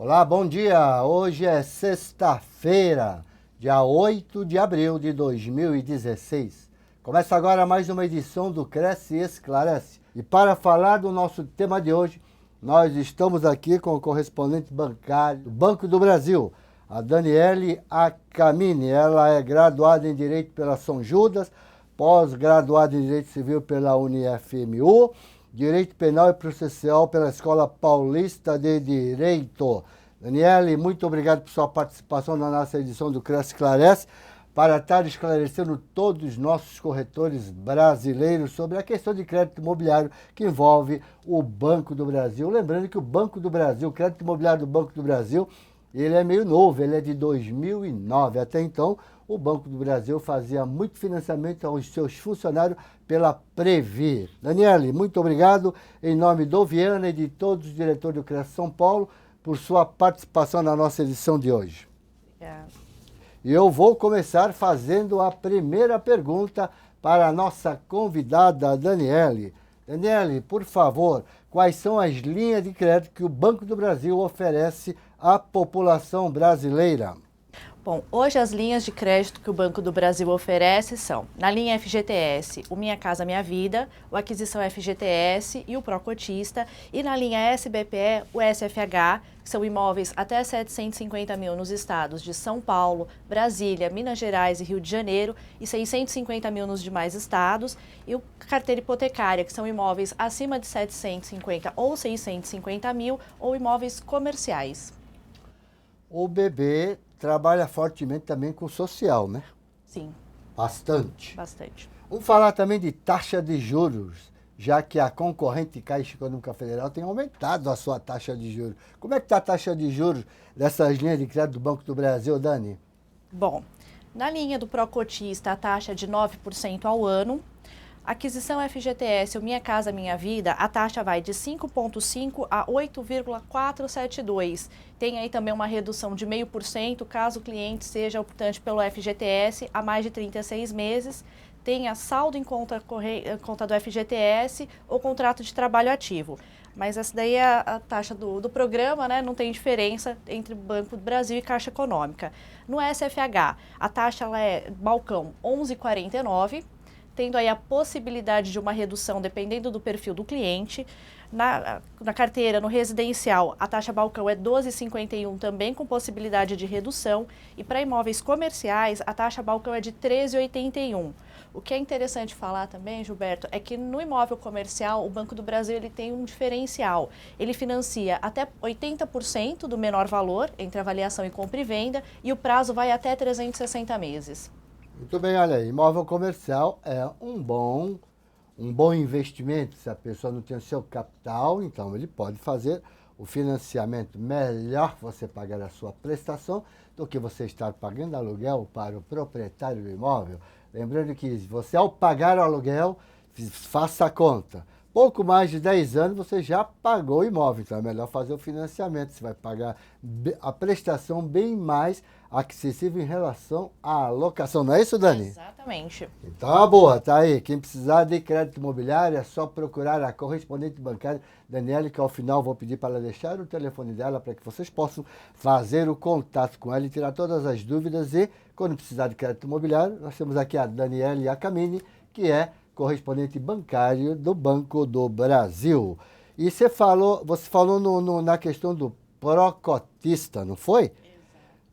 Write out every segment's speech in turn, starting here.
Olá, bom dia! Hoje é sexta-feira, dia 8 de abril de 2016. Começa agora mais uma edição do Cresce e Esclarece. E para falar do nosso tema de hoje, nós estamos aqui com o correspondente bancário do Banco do Brasil, a Daniele Acamini. Ela é graduada em Direito pela São Judas, pós-graduada em Direito Civil pela UniFMU, Direito Penal e Processual pela Escola Paulista de Direito. Daniele, muito obrigado por sua participação na nossa edição do Cresce Esclarece, para estar esclarecendo todos os nossos corretores brasileiros sobre a questão de crédito imobiliário que envolve o Banco do Brasil. Lembrando que o Banco do Brasil, o crédito imobiliário do Banco do Brasil, ele é meio novo, ele é de 2009. Até então, o Banco do Brasil fazia muito financiamento aos seus funcionários pela Previr. Daniele, muito obrigado em nome do Viana e de todos os diretores do Cresce São Paulo por sua participação na nossa edição de hoje. Obrigada. E eu vou começar fazendo a primeira pergunta para a nossa convidada, Daniele. Daniele, por favor, quais são as linhas de crédito que o Banco do Brasil oferece à população brasileira? Bom, hoje as linhas de crédito que o Banco do Brasil oferece são, na linha FGTS, o Minha Casa Minha Vida, o Aquisição FGTS e o Procotista, e na linha SBPE, o SFH, que são imóveis até 750 mil nos estados de São Paulo, Brasília, Minas Gerais e Rio de Janeiro, e 650 mil nos demais estados, e o Carteira Hipotecária, que são imóveis acima de 750 ou 650 mil, ou imóveis comerciais. O BB trabalha fortemente também com o social, né? Sim. Bastante. Bastante. Vamos falar também de taxa de juros, já que a concorrente Caixa Econômica Federal tem aumentado a sua taxa de juros. Como é que está a taxa de juros dessas linhas de crédito do Banco do Brasil, Dani? Bom, na linha do Procotista, a taxa é de 9% ao ano. Aquisição FGTS, o Minha Casa Minha Vida, a taxa vai de 5,5% a 8,472%. Tem aí também uma redução de 0,5% caso o cliente seja optante pelo FGTS há mais de 36 meses, tenha saldo em conta do FGTS ou contrato de trabalho ativo. Mas essa daí é a taxa do programa, né? Não tem diferença entre Banco do Brasil e Caixa Econômica. No SFH, a taxa ela é balcão 11,49%. Tendo aí a possibilidade de uma redução dependendo do perfil do cliente. Na carteira, no residencial, a taxa balcão é 12,51 também com possibilidade de redução. E para imóveis comerciais, a taxa balcão é de 13,81. O que é interessante falar também, Gilberto, é que no imóvel comercial, o Banco do Brasil ele tem um diferencial. Ele financia até 80% do menor valor entre avaliação e compra e venda e o prazo vai até 360 meses. Muito bem, olha aí, imóvel comercial é um bom investimento. Se a pessoa não tem o seu capital, então ele pode fazer o financiamento. Melhor você pagar a sua prestação do que você estar pagando aluguel para o proprietário do imóvel. Lembrando que você, ao pagar o aluguel, faça a conta. Pouco mais de 10 anos você já pagou o imóvel, então é melhor fazer o financiamento. Você vai pagar a prestação bem mais acessível em relação à locação. Não é isso, Dani? Exatamente. Então, boa, tá aí. Quem precisar de crédito imobiliário é só procurar a correspondente bancária Daniele, que ao final vou pedir para ela deixar o telefone dela para que vocês possam fazer o contato com ela e tirar todas as dúvidas. E quando precisar de crédito imobiliário, nós temos aqui a Daniele Acamini, que é correspondente bancário do Banco do Brasil. E você falou na questão do procotista, não foi? Exato.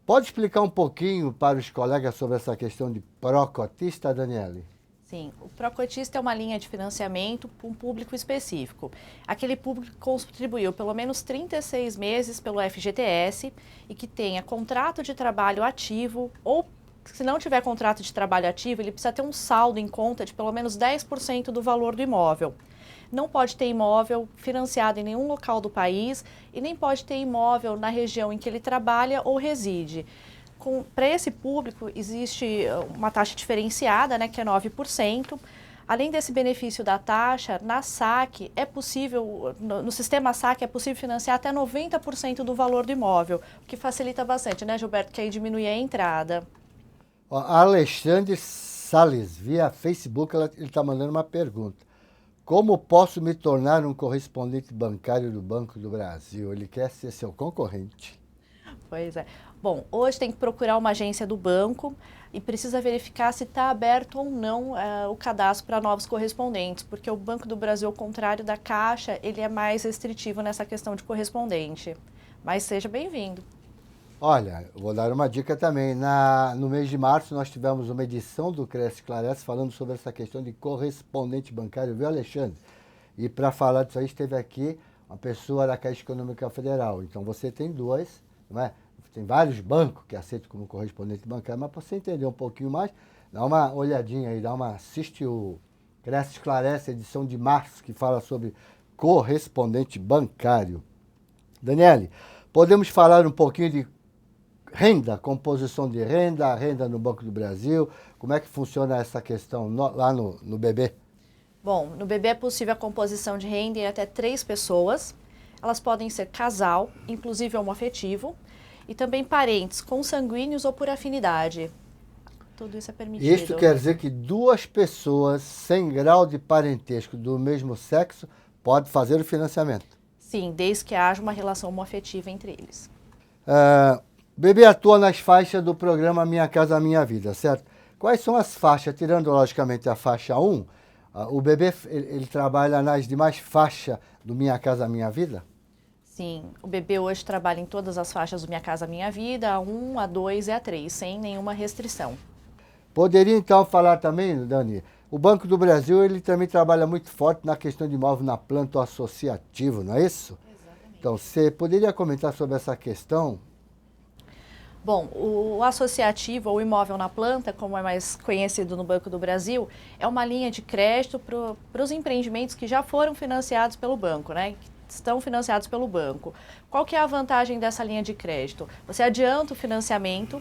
Pode explicar um pouquinho para os colegas sobre essa questão de procotista, Daniele? Sim, o Procotista é uma linha de financiamento para um público específico. Aquele público que contribuiu pelo menos 36 meses pelo FGTS e que tenha contrato de trabalho ativo ou se não tiver contrato de trabalho ativo, ele precisa ter um saldo em conta de pelo menos 10% do valor do imóvel. Não pode ter imóvel financiado em nenhum local do país e nem pode ter imóvel na região em que ele trabalha ou reside. Para esse público, existe uma taxa diferenciada, né, que é 9%. Além desse benefício da taxa, na SAC é possível, no sistema SAC é possível financiar até 90% do valor do imóvel, o que facilita bastante, né, Gilberto, que aí diminui a entrada. Alexandre Salles, via Facebook, ele está mandando uma pergunta. Como posso me tornar um correspondente bancário do Banco do Brasil? Ele quer ser seu concorrente. Pois é. Bom, hoje tem que procurar uma agência do banco e precisa verificar se está aberto ou não o cadastro para novos correspondentes, porque o Banco do Brasil, ao contrário da Caixa, ele é mais restritivo nessa questão de correspondente. Mas seja bem-vindo. Olha, eu vou dar uma dica também. No mês de março nós tivemos uma edição do Cresce Esclarece falando sobre essa questão de correspondente bancário, viu, Alexandre? E para falar disso aí esteve aqui uma pessoa da Caixa Econômica Federal. Então você tem dois, não é? Tem vários bancos que aceitam como correspondente bancário, mas para você entender um pouquinho mais, dá uma olhadinha aí, assiste o Cresce Esclarece, edição de março, que fala sobre correspondente bancário. Daniele, podemos falar um pouquinho de renda, composição de renda, renda no Banco do Brasil, como é que funciona essa questão lá no BB? Bom, no BB é possível a composição de renda em até 3 pessoas. Elas podem ser casal, inclusive homoafetivo, e também parentes consanguíneos ou por afinidade. Tudo isso é permitido. Isso quer dizer que 2 pessoas sem grau de parentesco do mesmo sexo podem fazer o financiamento? Sim, desde que haja uma relação homoafetiva entre eles. O BB atua nas faixas do programa Minha Casa Minha Vida, certo? Quais são as faixas? Tirando, logicamente, a faixa 1, o BB ele trabalha nas demais faixas do Minha Casa Minha Vida? Sim, o BB hoje trabalha em todas as faixas do Minha Casa Minha Vida, A1, A2 e A3, sem nenhuma restrição. Poderia então falar também, Dani, o Banco do Brasil ele também trabalha muito forte na questão de imóvel na planta associativo, não é isso? Exatamente. Então, você poderia comentar sobre essa questão? Bom, o associativo ou imóvel na planta, como é mais conhecido no Banco do Brasil, é uma linha de crédito para os empreendimentos que já foram financiados pelo banco, né? Que estão financiados pelo banco. Qual que é a vantagem dessa linha de crédito? Você adianta o financiamento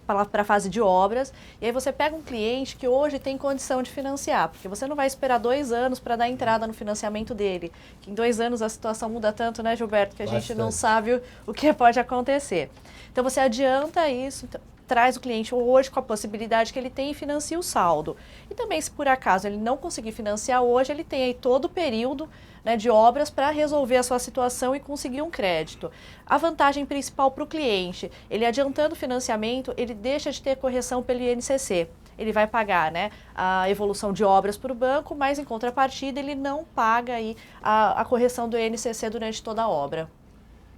para a fase de obras, e aí você pega um cliente que hoje tem condição de financiar, porque você não vai esperar 2 anos para dar entrada no financiamento dele, que em 2 anos a situação muda tanto, né, Gilberto, que a gente não sabe o que pode acontecer. Então você adianta isso, traz o cliente hoje com a possibilidade que ele tem e financia o saldo. E também, se por acaso ele não conseguir financiar hoje, ele tem aí todo o período, né, de obras para resolver a sua situação e conseguir um crédito. A vantagem principal para o cliente, ele adiantando o financiamento, ele deixa de ter correção pelo INCC. Ele vai pagar, né, a evolução de obras para o banco, mas em contrapartida ele não paga aí a correção do INCC durante toda a obra.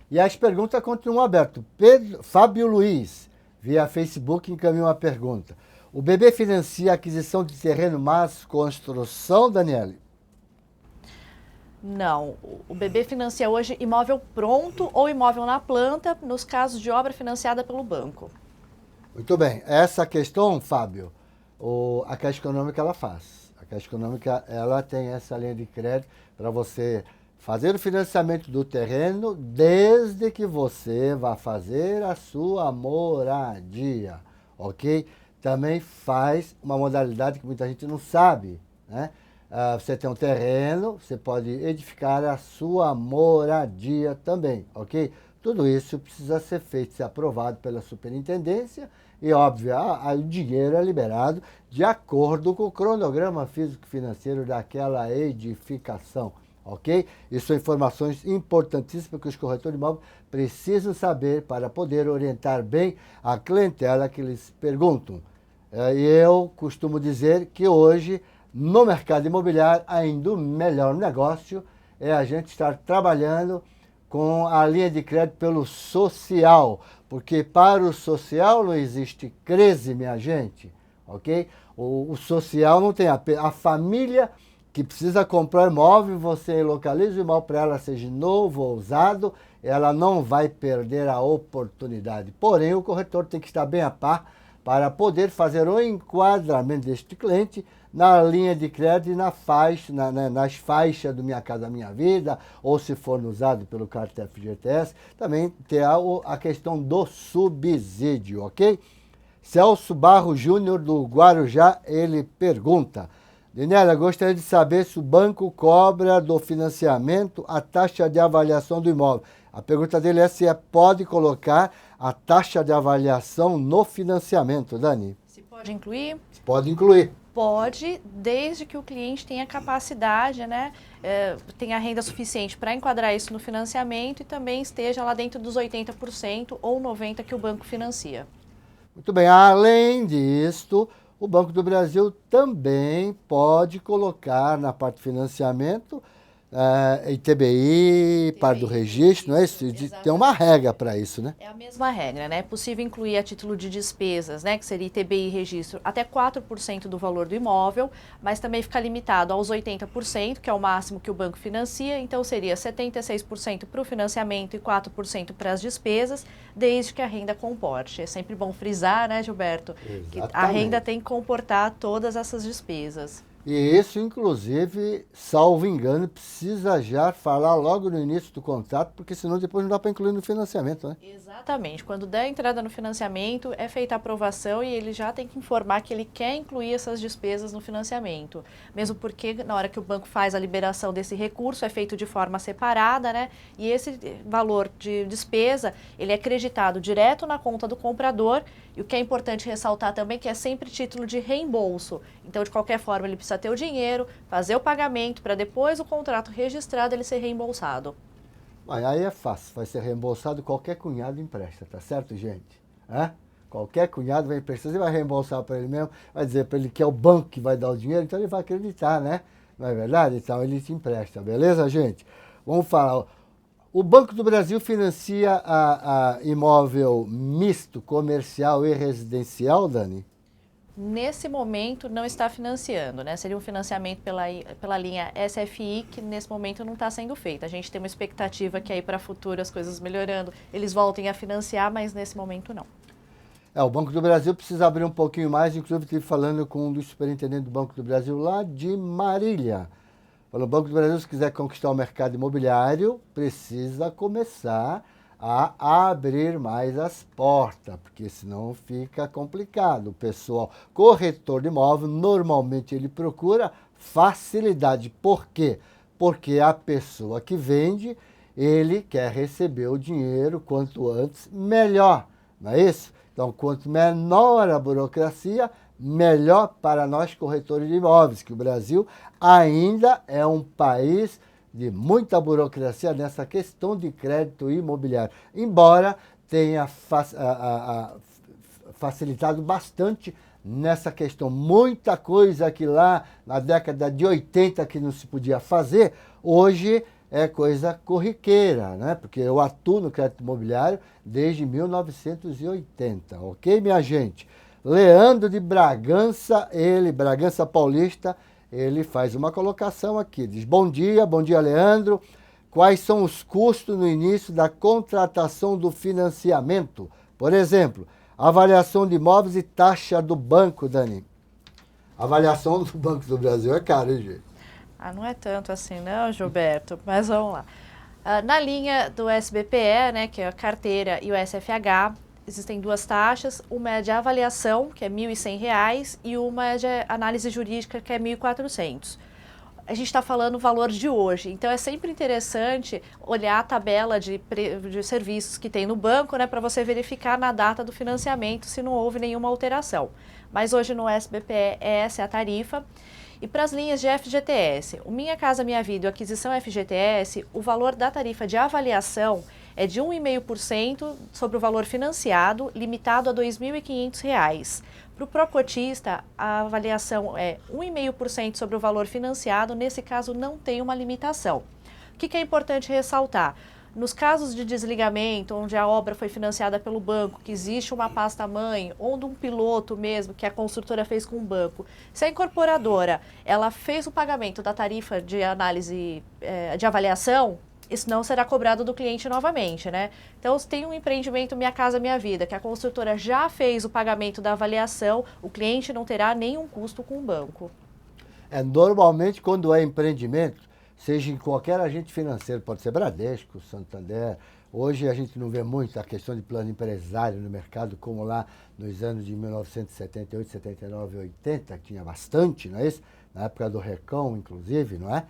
E as perguntas continuam abertas. Fábio Luiz, via Facebook, encaminhou uma pergunta. O BB financia a aquisição de terreno, mas construção, Daniele? Não, o BB financia hoje imóvel pronto ou imóvel na planta, nos casos de obra financiada pelo banco. Muito bem. Essa questão, Fábio, a Caixa Econômica ela faz. A Caixa Econômica ela tem essa linha de crédito para você fazer o financiamento do terreno desde que você vá fazer a sua moradia, ok? Também faz uma modalidade que muita gente não sabe, né? Você tem um terreno, você pode edificar a sua moradia também, ok? Tudo isso precisa ser feito, ser aprovado pela superintendência e, óbvio, o dinheiro é liberado de acordo com o cronograma físico-financeiro daquela edificação, ok? Isso são informações importantíssimas que os corretores de imóveis precisam saber para poder orientar bem a clientela que eles perguntam. E eu costumo dizer que hoje, no mercado imobiliário, ainda o melhor negócio é a gente estar trabalhando com a linha de crédito pelo social, porque para o social não existe crise, minha gente, ok? O social não tem a família que precisa comprar imóvel, você localiza o imóvel para ela, seja novo ou usado, ela não vai perder a oportunidade. Porém, o corretor tem que estar bem a par para poder fazer o enquadramento deste cliente na linha de crédito e nas faixas do Minha Casa Minha Vida, ou se for usado pelo cartão FGTS, também ter a questão do subsídio, ok? Celso Barro Júnior, do Guarujá, ele pergunta: Daniela, gostaria de saber se o banco cobra do financiamento a taxa de avaliação do imóvel. A pergunta dele é se pode colocar a taxa de avaliação no financiamento, Dani. Se Pode incluir? Pode incluir. Pode, desde que o cliente tenha capacidade, né, tenha renda suficiente para enquadrar isso no financiamento e também esteja lá dentro dos 80% ou 90% que o banco financia. Muito bem, além disto, o Banco do Brasil também pode colocar na parte de financiamento ITBI, par do registro, não é isso? Tem uma regra para isso, né? É a mesma regra, né? É possível incluir a título de despesas, né, que seria ITBI e registro, até 4% do valor do imóvel, mas também fica limitado aos 80%, que é o máximo que o banco financia, então seria 76% para o financiamento e 4% para as despesas, desde que a renda comporte. É sempre bom frisar, né, Gilberto, que a renda tem que comportar todas essas despesas. E isso, inclusive, salvo engano, precisa já falar logo no início do contrato, porque senão depois não dá para incluir no financiamento, né? Exatamente. Quando der a entrada no financiamento, é feita a aprovação e ele já tem que informar que ele quer incluir essas despesas no financiamento. Mesmo porque, na hora que o banco faz a liberação desse recurso, é feito de forma separada, né? E esse valor de despesa, ele é creditado direto na conta do comprador. E o que é importante ressaltar também que é sempre título de reembolso. Então, de qualquer forma, ele precisa ter o dinheiro, fazer o pagamento, para depois o contrato registrado ele ser reembolsado. Aí é fácil, vai ser reembolsado, qualquer cunhado empresta, tá certo, gente? Qualquer cunhado vai emprestar, você vai reembolsar para ele mesmo, vai dizer para ele que é o banco que vai dar o dinheiro, então ele vai acreditar, né? Não é verdade? Então ele te empresta, beleza, gente? Vamos falar. O Banco do Brasil financia a imóvel misto, comercial e residencial, Dani? Nesse momento não está financiando, né? Seria um financiamento pela linha SFI, que nesse momento não está sendo feito. A gente tem uma expectativa que aí para futuro as coisas melhorando, eles voltem a financiar, mas nesse momento não. O Banco do Brasil precisa abrir um pouquinho mais, inclusive estive falando com um dos superintendentes do Banco do Brasil lá de Marília. O Banco do Brasil, se quiser conquistar o mercado imobiliário, precisa começar a abrir mais as portas, porque senão fica complicado. O pessoal, corretor de imóvel, normalmente ele procura facilidade. Por quê? Porque a pessoa que vende, ele quer receber o dinheiro quanto antes, melhor, não é isso? Então, quanto menor a burocracia, melhor para nós corretores de imóveis, que o Brasil ainda é um país de muita burocracia nessa questão de crédito imobiliário, embora tenha facilitado bastante nessa questão. Muita coisa que lá na década de 80 que não se podia fazer, hoje é coisa corriqueira, né? Porque eu atuo no crédito imobiliário desde 1980, ok, minha gente? Leandro de Bragança, Bragança Paulista, ele faz uma colocação aqui, diz: bom dia Leandro, quais são os custos no início da contratação do financiamento? Por exemplo, avaliação de imóveis e taxa do banco, Dani. Avaliação do Banco do Brasil é caro, hein, gente? Não é tanto assim não, Gilberto, mas vamos lá. Na linha do SBPE, né, que é a carteira, e o SFH, existem duas taxas, uma é de avaliação, que é R$ 1.100, e uma é de análise jurídica, que é R$ 1.400. A gente está falando o valor de hoje, então é sempre interessante olhar a tabela de serviços que tem no banco, né, para você verificar na data do financiamento se não houve nenhuma alteração. Mas hoje no SBPE essa é a tarifa. E para as linhas de FGTS, o Minha Casa Minha Vida e o Aquisição FGTS, o valor da tarifa de avaliação é de 1,5% sobre o valor financiado, limitado a R$ 2.500. Para o Procotista, a avaliação é 1,5% sobre o valor financiado, nesse caso não tem uma limitação. O que é importante ressaltar? Nos casos de desligamento, onde a obra foi financiada pelo banco, que existe uma pasta-mãe, ou de um piloto mesmo, que a construtora fez com o banco, se a incorporadora ela fez o pagamento da tarifa de análise de avaliação, isso não será cobrado do cliente novamente, né? Então, se tem um empreendimento Minha Casa Minha Vida, que a construtora já fez o pagamento da avaliação, o cliente não terá nenhum custo com o banco. Normalmente, quando é empreendimento, seja em qualquer agente financeiro, pode ser Bradesco, Santander. Hoje a gente não vê muito a questão de plano empresário no mercado, como lá nos anos de 1978, 79 e 80, que tinha bastante, não é isso? Na época do Recão, inclusive, não é?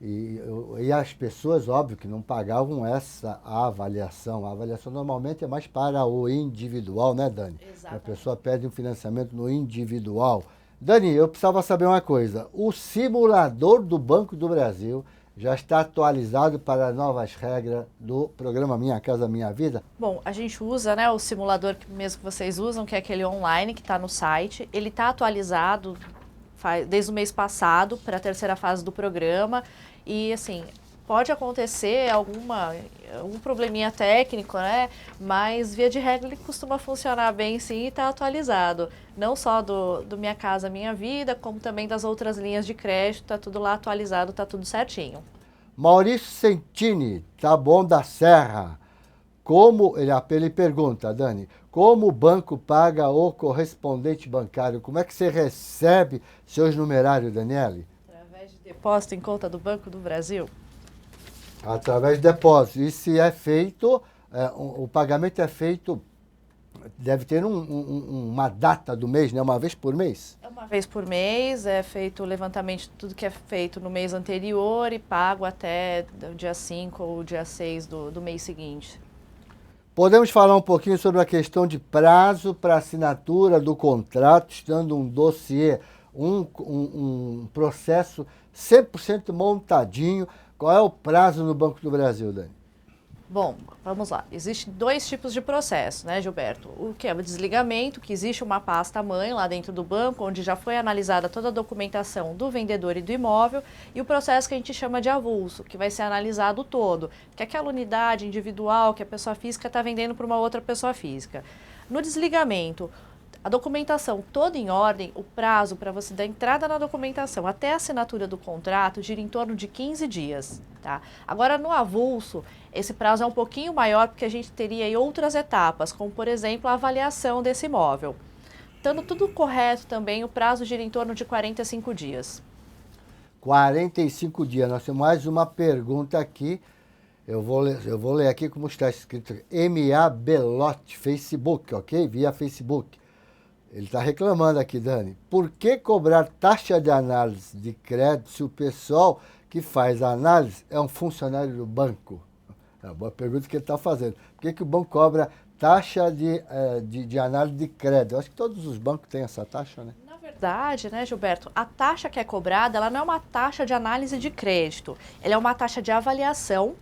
E as pessoas, óbvio, que não pagavam essa avaliação. A avaliação normalmente é mais para o individual, né, Dani? Exatamente. A pessoa pede um financiamento no individual. Dani, eu precisava saber uma coisa. O simulador do Banco do Brasil já está atualizado para as novas regras do programa Minha Casa Minha Vida? Bom, a gente usa, né, o simulador que mesmo que vocês usam, que é aquele online que está no site. Ele está atualizado desde o mês passado para a terceira fase do programa. E, assim, pode acontecer algum probleminha técnico, né? Mas, via de regra, ele costuma funcionar bem, sim, e está atualizado. Não só do Minha Casa Minha Vida, como também das outras linhas de crédito. Está tudo lá atualizado, está tudo certinho. Maurício Sentini, Taboão da Serra. Ele pergunta, Dani, como o banco paga o correspondente bancário? Como é que você recebe seus numerários, Daniele? Através de depósito em conta do Banco do Brasil? Através de depósito. E se é feito, o pagamento é feito, deve ter uma data do mês, né? Uma vez por mês? É uma vez por mês, é feito o levantamento de tudo que é feito no mês anterior e pago até o dia 5 ou dia 6 do mês seguinte. Podemos falar um pouquinho sobre a questão de prazo para assinatura do contrato, estando um dossiê, um processo 100% montadinho. Qual é o prazo no Banco do Brasil, Dani? Bom, vamos lá. Existem dois tipos de processo, né, Gilberto? O que é o desligamento, que existe uma pasta-mãe lá dentro do banco, onde já foi analisada toda a documentação do vendedor e do imóvel, e o processo que a gente chama de avulso, que vai ser analisado todo, que é aquela unidade individual que a pessoa física está vendendo para uma outra pessoa física. No desligamento, a documentação toda em ordem, o prazo para você dar entrada na documentação até a assinatura do contrato gira em torno de 15 dias. Tá? Agora, no avulso, esse prazo é um pouquinho maior porque a gente teria aí outras etapas, como, por exemplo, a avaliação desse imóvel. Estando tudo correto também, o prazo gira em torno de 45 dias. 45 dias. Nós temos mais uma pergunta aqui. Eu vou ler aqui como está escrito. M.A. Belotti, Facebook, ok? Via Facebook. Ele está reclamando aqui, Dani. Por que cobrar taxa de análise de crédito se o pessoal que faz a análise é um funcionário do banco? É uma boa pergunta que ele está fazendo. Por que o banco cobra taxa de análise de crédito? Eu acho que todos os bancos têm essa taxa, né? Na verdade, né, Gilberto, a taxa que é cobrada, ela não é uma taxa de análise de crédito. Ela é uma taxa de avaliação,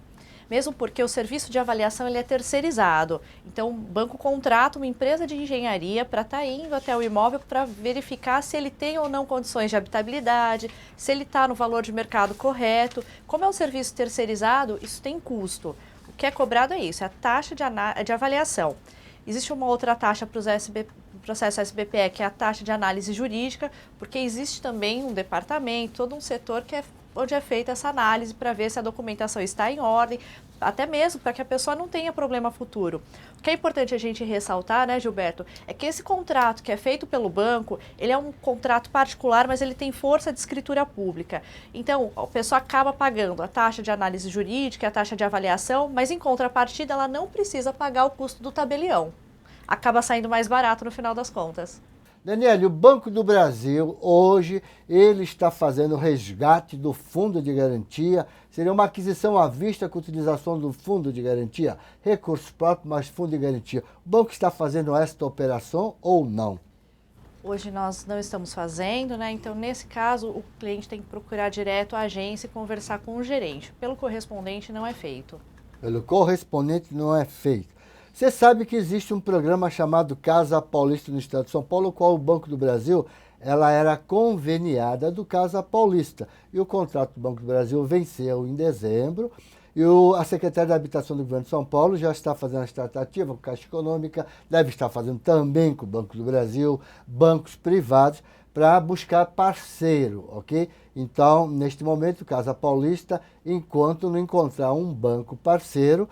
mesmo porque o serviço de avaliação ele é terceirizado. Então, o banco contrata uma empresa de engenharia para estar indo até o imóvel para verificar se ele tem ou não condições de habitabilidade, se ele está no valor de mercado correto. Como é um serviço terceirizado, isso tem custo. O que é cobrado é isso, é a taxa de avaliação. Existe uma outra taxa para os processo SBPE, que é a taxa de análise jurídica, porque existe também um departamento, todo um setor onde é feita essa análise para ver se a documentação está em ordem, até mesmo para que a pessoa não tenha problema futuro. O que é importante a gente ressaltar, né, Gilberto, é que esse contrato que é feito pelo banco, ele é um contrato particular, mas ele tem força de escritura pública. Então, a pessoa acaba pagando a taxa de análise jurídica, a taxa de avaliação, mas em contrapartida ela não precisa pagar o custo do tabelião. Acaba saindo mais barato no final das contas. Daniele, o Banco do Brasil, hoje, ele está fazendo o resgate do fundo de garantia. Seria uma aquisição à vista com utilização do fundo de garantia, recursos próprios, mas fundo de garantia. O banco está fazendo esta operação ou não? Hoje nós não estamos fazendo, né? Então, nesse caso, o cliente tem que procurar direto a agência e conversar com o gerente. Pelo correspondente, não é feito. Pelo correspondente, não é feito. Você sabe que existe um programa chamado Casa Paulista no estado de São Paulo, o qual o Banco do Brasil ela era conveniada do Casa Paulista. E o contrato do Banco do Brasil venceu em dezembro. E a Secretaria da Habitação do Governo de São Paulo já está fazendo as tratativas com a Caixa Econômica, deve estar fazendo também com o Banco do Brasil, bancos privados, para buscar parceiro, ok? Então, neste momento, Casa Paulista, enquanto não encontrar um banco parceiro,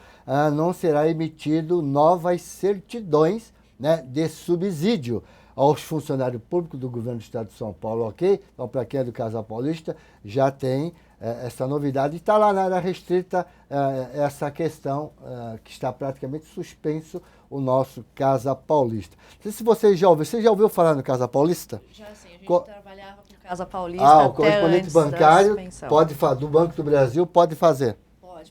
não será emitido novas certidões, né, de subsídio aos funcionários públicos do governo do estado de São Paulo, ok? Então, para quem é do Casa Paulista, já tem essa novidade. Está lá na área restrita essa questão que está praticamente suspenso o nosso Casa Paulista. Não sei se você já ouviu falar no Casa Paulista? Já sim, a gente trabalhava com Casa Paulista, o correspondente bancário do Banco do Brasil pode fazer.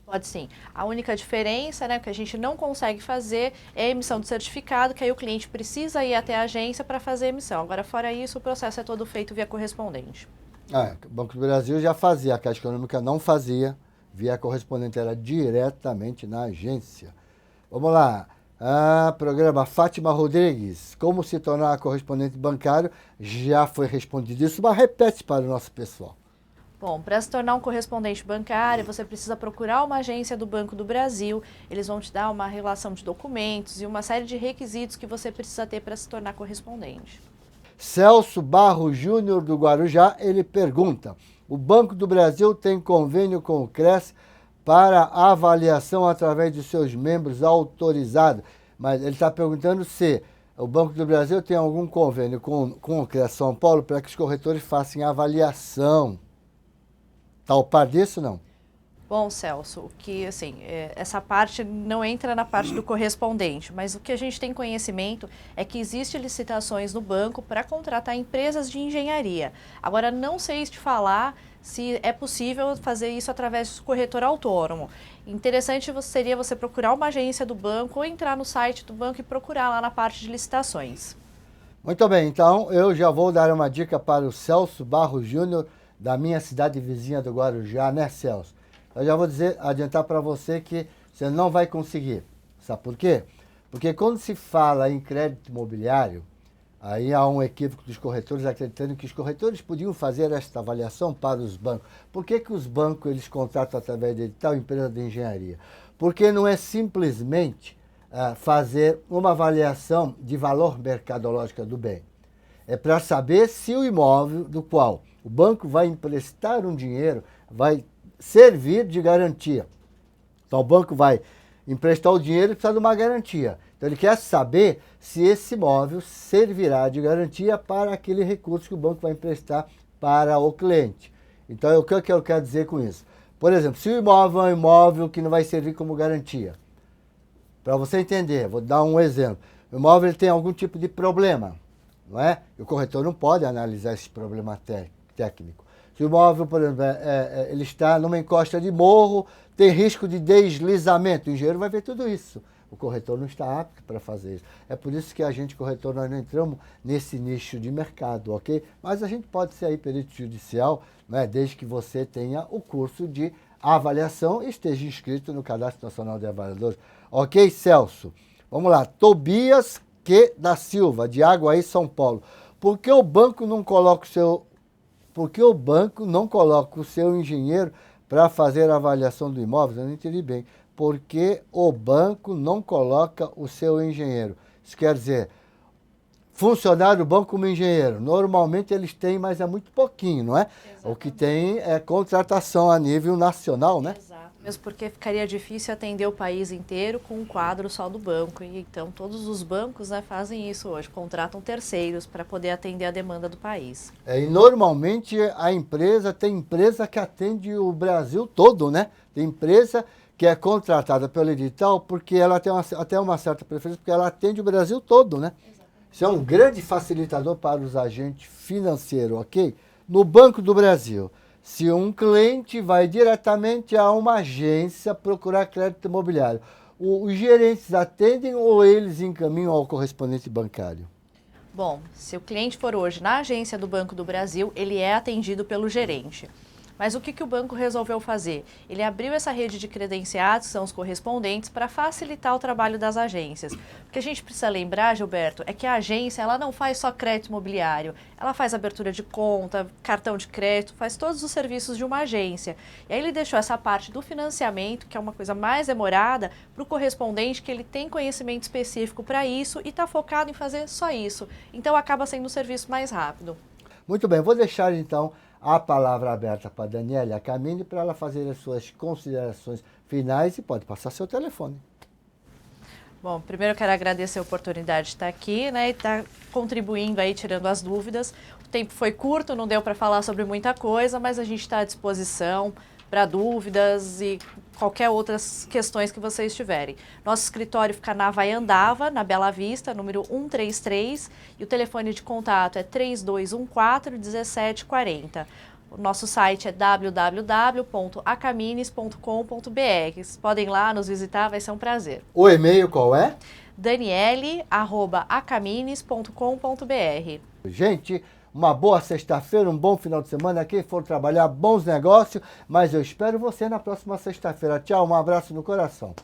Pode sim. A única diferença, né, que a gente não consegue fazer é a emissão de certificado, que aí o cliente precisa ir até a agência para fazer a emissão. Agora, fora isso, o processo é todo feito via correspondente. O Banco do Brasil já fazia, a Caixa Econômica não fazia via correspondente, era diretamente na agência. Vamos lá. Programa Fátima Rodrigues, como se tornar correspondente bancário, já foi respondido isso, mas repete para o nosso pessoal. Bom, para se tornar um correspondente bancário, você precisa procurar uma agência do Banco do Brasil. Eles vão te dar uma relação de documentos e uma série de requisitos que você precisa ter para se tornar correspondente. Celso Barro Júnior do Guarujá, ele pergunta: o Banco do Brasil tem convênio com o CRES para avaliação através de seus membros autorizados? Mas ele está perguntando se o Banco do Brasil tem algum convênio com o CRES São Paulo para que os corretores façam avaliação. Está ao par disso, não? Bom, Celso, o que, assim, essa parte não entra na parte do correspondente, mas o que a gente tem conhecimento é que existem licitações no banco para contratar empresas de engenharia. Agora, não sei te falar se é possível fazer isso através do corretor autônomo. Interessante seria você procurar uma agência do banco ou entrar no site do banco e procurar lá na parte de licitações. Muito bem, então eu já vou dar uma dica para o Celso Barro Júnior, da minha cidade vizinha do Guarujá, né, Celso? Eu já vou adiantar para você que você não vai conseguir. Sabe por quê? Porque quando se fala em crédito imobiliário, aí há um equívoco dos corretores acreditando que os corretores podiam fazer esta avaliação para os bancos. Por que os bancos eles contratam através de tal empresa de engenharia? Porque não é simplesmente fazer uma avaliação de valor mercadológico do bem. É para saber se o imóvel do qual o banco vai emprestar um dinheiro vai servir de garantia. Então o banco vai emprestar o dinheiro e precisa de uma garantia. Então ele quer saber se esse imóvel servirá de garantia para aquele recurso que o banco vai emprestar para o cliente. Então o que eu quero dizer com isso? Por exemplo, se o imóvel é um imóvel que não vai servir como garantia, para você entender, vou dar um exemplo. O imóvel tem algum tipo de problema, não é? E o corretor não pode analisar esse problema técnico. Se o imóvel, por exemplo, ele está numa encosta de morro, tem risco de deslizamento, o engenheiro vai ver tudo isso. O corretor não está apto para fazer isso. É por isso que a gente, corretor, nós não entramos nesse nicho de mercado, ok? Mas a gente pode ser aí perito judicial, né, desde que você tenha o curso de avaliação e esteja inscrito no Cadastro Nacional de Avaliadores. Ok, Celso? Vamos lá. Tobias da Silva, de Aguaí, São Paulo. Por que o banco não coloca o seu engenheiro para fazer a avaliação do imóvel? Eu não entendi bem. Por que o banco não coloca o seu engenheiro? Isso quer dizer, funcionário do banco como engenheiro. Normalmente eles têm, mas é muito pouquinho, não é? Exatamente. O que tem é contratação a nível nacional, né? Exato. Mesmo porque ficaria difícil atender o país inteiro com um quadro só do banco. E então todos os bancos, né, fazem isso hoje, contratam terceiros para poder atender a demanda do país. E normalmente tem empresa que atende o Brasil todo, né? Tem empresa que é contratada pelo edital porque ela tem até uma certa preferência, porque ela atende o Brasil todo, né? Exatamente. Isso é um grande facilitador para os agentes financeiros, ok? No Banco do Brasil, se um cliente vai diretamente a uma agência procurar crédito imobiliário, os gerentes atendem ou eles encaminham ao correspondente bancário? Bom, se o cliente for hoje na agência do Banco do Brasil, ele é atendido pelo gerente. Mas o que o banco resolveu fazer? Ele abriu essa rede de credenciados, que são os correspondentes, para facilitar o trabalho das agências. O que a gente precisa lembrar, Gilberto, é que a agência ela não faz só crédito imobiliário, ela faz abertura de conta, cartão de crédito, faz todos os serviços de uma agência. E aí ele deixou essa parte do financiamento, que é uma coisa mais demorada, para o correspondente, que ele tem conhecimento específico para isso e está focado em fazer só isso. Então acaba sendo um serviço mais rápido. Muito bem, vou deixar então a palavra aberta para a Daniela Camini para ela fazer as suas considerações finais e pode passar seu telefone. Bom, primeiro eu quero agradecer a oportunidade de estar aqui, né, e estar contribuindo aí, tirando as dúvidas. O tempo foi curto, não deu para falar sobre muita coisa, mas a gente está à disposição para dúvidas e qualquer outras questões que vocês tiverem. Nosso escritório fica na Vaiandava, na Bela Vista, número 133, e o telefone de contato é 3214-1740. O nosso site é www.acamines.com.br. Vocês podem ir lá nos visitar, vai ser um prazer. O e-mail qual é? daniele@acamines.com.br. Gente, uma boa sexta-feira, um bom final de semana. Quem for trabalhar, bons negócios. Mas eu espero você na próxima sexta-feira. Tchau, um abraço no coração.